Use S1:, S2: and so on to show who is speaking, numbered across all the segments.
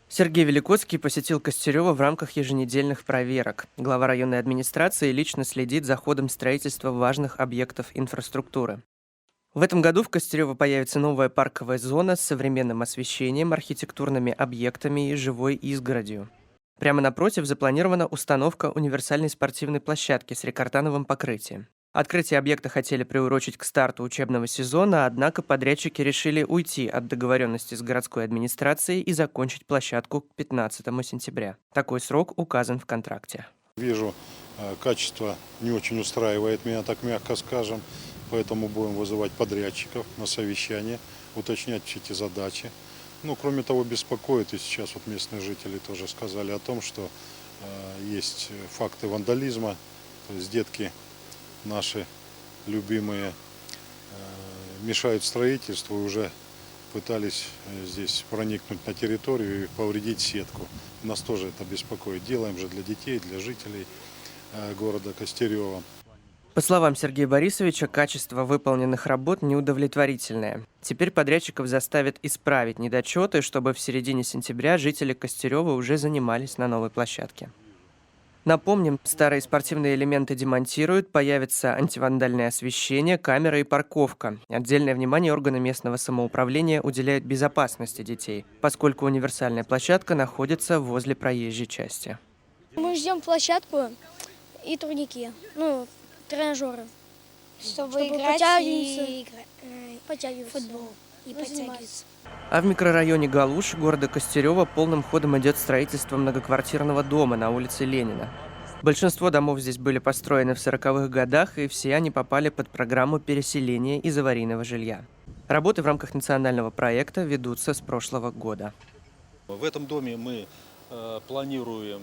S1: Сергей Великоцкий посетил Костерево в рамках еженедельных проверок. Глава районной администрации лично следит за ходом строительства важных объектов инфраструктуры. В этом году в Костерево появится новая парковая зона с современным освещением, архитектурными объектами и живой изгородью. Прямо напротив запланирована установка универсальной спортивной площадки с рекартановым покрытием. Открытие объекта хотели приурочить к старту учебного сезона, однако подрядчики решили уйти от договоренности с городской администрацией и закончить площадку к 15 сентября. Такой срок указан в контракте.
S2: Вижу, качество не очень устраивает меня, так мягко скажем, поэтому будем вызывать подрядчиков на совещание, уточнять все эти задачи. Ну, кроме того, беспокоит, и сейчас вот местные жители тоже сказали о том, что есть факты вандализма, то есть детки наши любимые мешают строительству и уже пытались здесь проникнуть на территорию и повредить сетку. Нас тоже это беспокоит. Делаем же для детей, для жителей города Костерева.
S1: По словам Сергея Борисовича, качество выполненных работ неудовлетворительное. Теперь подрядчиков заставят исправить недочеты, чтобы в середине сентября жители Костерева уже занимались на новой площадке. Напомним, старые спортивные элементы демонтируют, появится антивандальное освещение, камеры и парковка. Отдельное внимание органы местного самоуправления уделяют безопасности детей, поскольку универсальная площадка находится возле проезжей части.
S3: Мы ждем площадку и турники, тренажеры.
S4: Чтобы играть и
S3: подтягиваться.
S4: футбол и подтягиваться.
S1: А в микрорайоне Галуш города Костерева полным ходом идет строительство многоквартирного дома на улице Ленина. Большинство домов здесь были построены в 40-х годах, и все они попали под программу переселения из аварийного жилья. Работы в рамках национального проекта ведутся с прошлого года.
S5: В этом доме мы планируем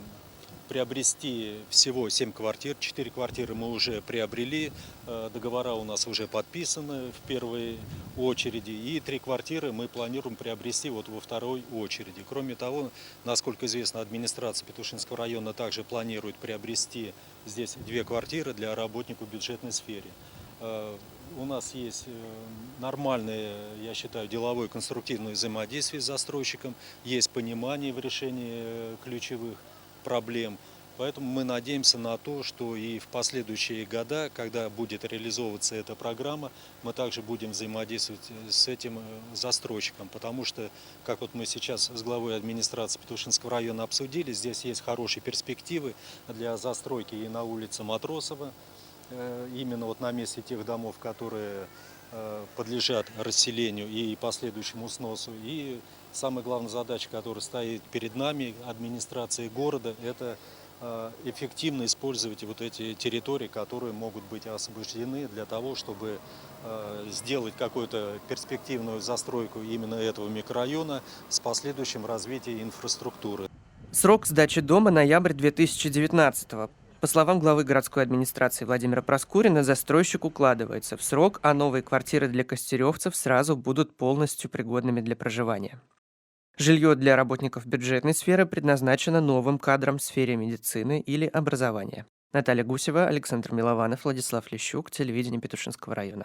S5: приобрести всего 7 квартир. 4 квартиры мы уже приобрели, договора у нас уже подписаны в первой очереди. И 3 квартиры мы планируем приобрести во второй очереди. Кроме того, насколько известно, администрация Петушинского района также планирует приобрести здесь 2 квартиры для работников в бюджетной сфере. У нас есть нормальное, я считаю, деловое конструктивное взаимодействие с застройщиком, есть понимание в решении ключевых проблем. Поэтому мы надеемся на то, что и в последующие года, когда будет реализовываться эта программа, мы также будем взаимодействовать с этим застройщиком. Потому что, как вот мы сейчас с главой администрации Петушинского района обсудили, здесь есть хорошие перспективы для застройки и на улице Матросова, именно вот на месте тех домов, которые подлежат расселению и последующему сносу. И самая главная задача, которая стоит перед нами, администрацией города, это эффективно использовать вот эти территории, которые могут быть освобождены для того, чтобы сделать какую-то перспективную застройку именно этого микрорайона с последующим развитием инфраструктуры.
S1: Срок сдачи дома – ноябрь 2019-го. По словам главы городской администрации Владимира Проскурина, застройщик укладывается в срок, а новые квартиры для костеревцев сразу будут полностью пригодными для проживания. Жилье для работников бюджетной сферы предназначено новым кадрам в сфере медицины или образования. Наталья Гусева, Александр Милованов, Владислав Лещук, телевидение Петушинского района.